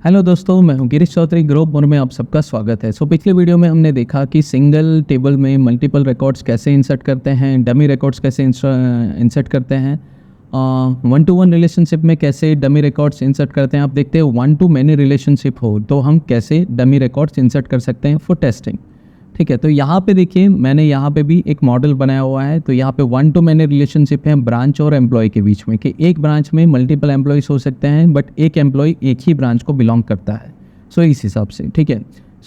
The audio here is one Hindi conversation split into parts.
हेलो दोस्तों, मैं हूं गिरीश चौधरी। ग्रोव मोर में आप सबका स्वागत है। पिछले वीडियो में हमने देखा कि सिंगल टेबल में मल्टीपल रिकॉर्ड्स कैसे इंसर्ट करते हैं, डमी रिकॉर्ड्स कैसे इंसर्ट करते हैं, वन टू वन रिलेशनशिप में कैसे डमी रिकॉर्ड्स इंसर्ट करते हैं। आप देखते हैं वन टू मैनी रिलेशनशिप हो तो हम कैसे डमी रिकॉर्ड्स इंसर्ट कर सकते हैं फॉर टेस्टिंग। ठीक है, तो यहाँ पे देखिए मैंने यहाँ पे भी एक मॉडल बनाया हुआ है। तो यहाँ पे वन टू मैनी रिलेशनशिप है ब्रांच और एम्प्लॉय के बीच में, कि एक ब्रांच में मल्टीपल एम्प्लॉयज हो सकते हैं बट एक एम्प्लॉय एक ही ब्रांच को बिलोंग करता है। इस हिसाब से ठीक है।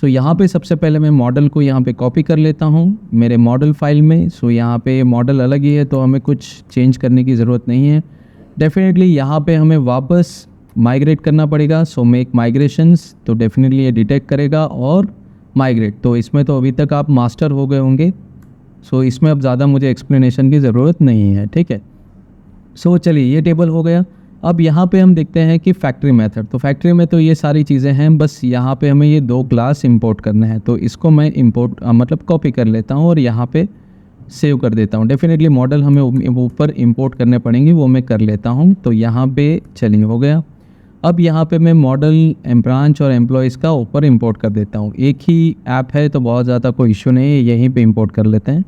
यहाँ पे सबसे पहले मैं मॉडल को यहाँ पे कॉपी कर लेता हूँ मेरे मॉडल फाइल में। यहाँ पे मॉडल अलग ही है तो हमें कुछ चेंज करने की ज़रूरत नहीं है। डेफिनेटली यहाँ पे हमें वापस माइग्रेट करना पड़ेगा। मेक माइग्रेशंस, तो डेफिनेटली ये डिटेक्ट करेगा और माइग्रेट। तो इसमें तो अभी तक आप मास्टर हो गए होंगे, इसमें अब ज़्यादा मुझे एक्सप्लेनेशन की ज़रूरत नहीं है। ठीक है, चलिए ये टेबल हो गया। अब यहाँ पे हम देखते हैं कि फैक्ट्री मेथड। तो फैक्ट्री में तो ये सारी चीज़ें हैं, बस यहाँ पे हमें ये दो क्लास इंपोर्ट करने हैं। तो इसको मैं मतलब कॉपी कर लेता हूँ और यहाँ पे सेव कर देता हूँ। डेफिनेटली मॉडल हमें ऊपर इंपोर्ट करने पड़ेंगे, वो मैं कर लेता हूँ। तो यहाँ पे चलिए हो गया। अब यहाँ पे मैं मॉडल ब्रांच और एम्प्लॉयज़ का ऊपर इंपोर्ट कर देता हूँ। एक ही ऐप है तो बहुत ज़्यादा कोई इशू नहीं है, यहीं पे इंपोर्ट कर लेते हैं।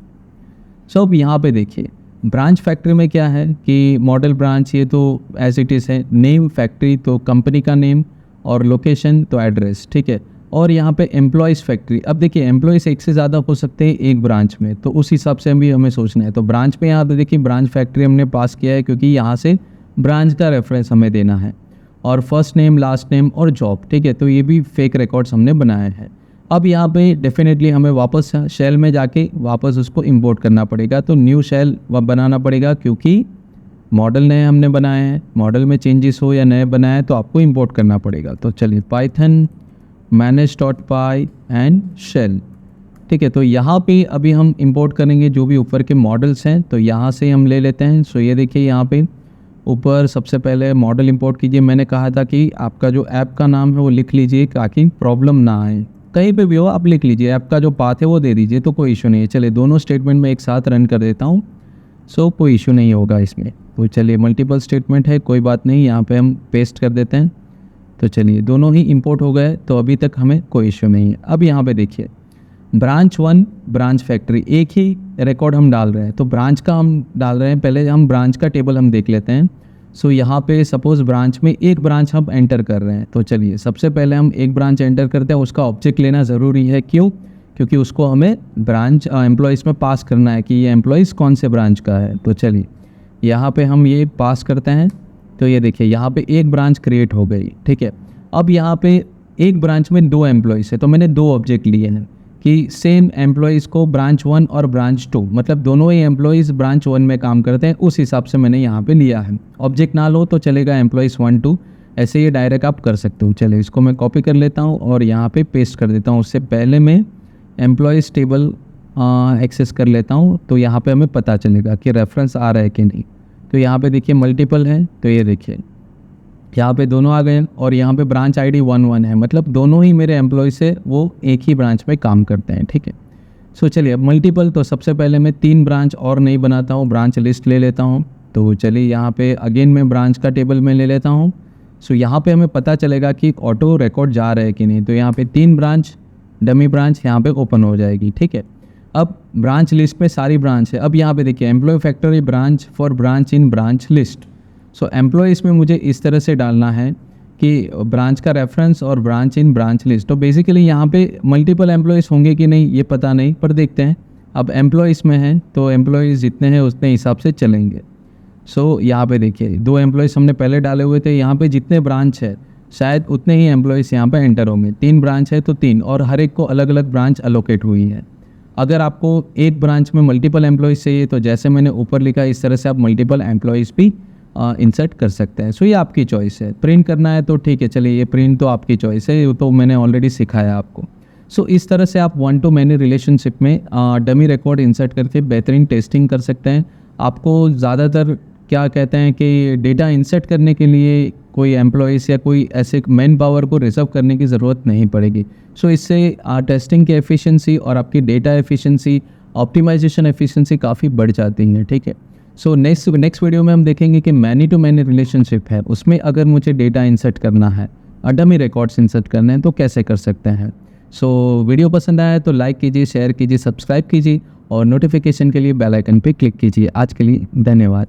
अब यहाँ पे देखिए ब्रांच फैक्ट्री में क्या है कि मॉडल ब्रांच ये तो एज इट इज़ है, नेम फैक्ट्री तो कंपनी का नेम और लोकेशन तो एड्रेस। ठीक है, और यहाँ पे एम्प्लॉयज़ फैक्ट्री। अब देखिए एम्प्लॉयज़ एक से ज़्यादा हो सकते हैं एक ब्रांच में, तो उस हिसाब से भी हमें सोचना है। तो ब्रांच में यहाँ पे देखिए ब्रांच फैक्ट्री हमने पास किया है क्योंकि यहाँ से ब्रांच का रेफरेंस हमें देना है, और फर्स्ट नेम, लास्ट नेम और जॉब। ठीक है, तो ये भी फेक रिकॉर्ड्स हमने बनाए हैं। अब यहाँ पे डेफिनेटली हमें वापस शेल में जाके वापस उसको इंपोर्ट करना पड़ेगा। तो न्यू शेल बनाना पड़ेगा क्योंकि मॉडल नए हमने बनाए हैं। मॉडल में चेंजेस हो या नए बनाए तो आपको इंपोर्ट करना पड़ेगा। तो चलिए पाइथन manage.py एंड शेल। ठीक है, तो यहाँ पे अभी हम इंपोर्ट करेंगे जो भी ऊपर के मॉडल्स हैं। तो यहाँ से हम ले लेते हैं। ये देखिए यहाँ पे ऊपर सबसे पहले मॉडल इंपोर्ट कीजिए। मैंने कहा था कि आपका जो ऐप का नाम है वो लिख लीजिए ताकि प्रॉब्लम ना आए। कहीं पे भी हो आप लिख लीजिए, ऐप का जो पाथ है वो दे दीजिए, तो कोई इशू नहीं है। चलिए दोनों स्टेटमेंट में एक साथ रन कर देता हूँ, कोई इशू नहीं होगा इसमें। तो चलिए मल्टीपल स्टेटमेंट है, कोई बात नहीं, यहाँ पे हम पेस्ट कर देते हैं। तो चलिए दोनों ही इंपोर्ट हो गए, तो अभी तक हमें कोई इशू नहीं है। अब यहाँ पे देखिए ब्रांच वन, ब्रांच फैक्ट्री, एक ही रिकॉर्ड हम डाल रहे हैं। तो ब्रांच का हम डाल रहे हैं, पहले हम ब्रांच का टेबल हम देख लेते हैं। यहाँ पे सपोज़ ब्रांच में एक ब्रांच हम एंटर कर रहे हैं। तो चलिए सबसे पहले हम एक ब्रांच एंटर करते हैं। उसका ऑब्जेक्ट लेना ज़रूरी है, क्यों? क्योंकि उसको हमें ब्रांच एम्प्लॉयज़ में पास करना है कि ये एम्प्लॉयज़ कौन से ब्रांच का है। तो चलिए यहाँ पे हम ये पास करते हैं। तो ये देखिए यहाँ पे एक ब्रांच क्रिएट हो गई। ठीक है, अब यहाँ पे एक ब्रांच में दो एम्प्लॉयज़ है, तो मैंने दो ऑब्जेक्ट लिए हैं कि सेम एम्प्लॉयज़ को ब्रांच वन और ब्रांच टू, मतलब दोनों ही एम्प्लॉयज़ ब्रांच वन में काम करते हैं, उस हिसाब से मैंने यहाँ पे लिया है। ऑब्जेक्ट ना लो तो चलेगा एम्प्लॉयज़ वन टू, ऐसे ये डायरेक्ट आप कर सकते हो। चलिए इसको मैं कॉपी कर लेता हूँ और यहाँ पे पेस्ट कर देता हूँ। उससे पहले मैं एम्प्लॉयज़ टेबल एक्सेस कर लेता हूँ, तो यहाँ पर हमें पता चलेगा कि रेफरेंस आ रहा है कि नहीं। तो यहाँ पर देखिए मल्टीपल है, तो ये देखिए यहाँ पे दोनों आ गए, और यहाँ पे ब्रांच आईडी 11 है, मतलब दोनों ही मेरे एम्प्लॉय से वो एक ही ब्रांच में काम करते हैं। ठीक है, चलिए अब मल्टीपल, तो सबसे पहले मैं 3 ब्रांच और नहीं बनाता हूँ, ब्रांच लिस्ट ले लेता हूँ। तो चलिए यहाँ पे अगेन मैं ब्रांच का टेबल में ले लेता हूँ। यहाँ पे हमें पता चलेगा कि ऑटो रिकॉर्ड जा रहा है कि नहीं। तो यहाँ पे 3 ब्रांच डमी ब्रांच यहाँ पे ओपन हो जाएगी। ठीक है, अब ब्रांच लिस्ट में सारी ब्रांच है। अब यहाँ पे देखिए employ factory branch for branch in branch list. Employees में मुझे इस तरह से डालना है कि ब्रांच का रेफरेंस और ब्रांच इन ब्रांच लिस्ट। तो बेसिकली यहाँ पे मल्टीपल एम्प्लॉयज़ होंगे कि नहीं ये पता नहीं, पर देखते हैं। अब एम्प्लॉयज़ में हैं तो एम्प्लॉयज़ जितने हैं उतने हिसाब से चलेंगे। यहाँ पे देखिए 2 एम्प्लॉयज़ हमने पहले डाले हुए थे। यहाँ पे जितने ब्रांच है शायद उतने ही एम्प्लॉयज़ यहाँ पे एंटर होंगे। 3 ब्रांच है तो 3, और हर एक को अलग अलग ब्रांच अलोकेट हुई है। अगर आपको एक ब्रांच में मल्टीपल एम्प्लॉयज़ चाहिए तो जैसे मैंने ऊपर लिखा इस तरह से आप मल्टीपल एम्प्लॉयज़ भी इंसर्ट कर सकते हैं। ये आपकी चॉइस है। प्रिंट करना है तो ठीक है, चलिए ये प्रिंट तो आपकी चॉइस है, तो मैंने ऑलरेडी सिखाया आपको। इस तरह से आप वन टू मैनी रिलेशनशिप में डमी रिकॉर्ड इंसर्ट करके बेहतरीन टेस्टिंग कर सकते हैं। आपको ज़्यादातर क्या कहते हैं कि डेटा इंसर्ट करने के लिए कोई एम्प्लॉयज़ या कोई ऐसे मैन पावर को रिजर्व करने की ज़रूरत नहीं पड़ेगी। इससे टेस्टिंग की एफिशिएंसी और आपकी डेटा एफिशिएंसी, ऑप्टिमाइजेशन एफिशिएंसी काफ़ी बढ़ जाती है। ठीक है, नेक्स्ट वीडियो में हम देखेंगे कि मैनी टू मैनी रिलेशनशिप है, उसमें अगर मुझे डेटा इंसर्ट करना है डमी रिकॉर्ड्स इंसर्ट करने हैं तो कैसे कर सकते हैं। सो वीडियो पसंद आया तो लाइक कीजिए, शेयर कीजिए, सब्सक्राइब कीजिए और नोटिफिकेशन के लिए बेल आइकन पे क्लिक कीजिए। आज के लिए धन्यवाद।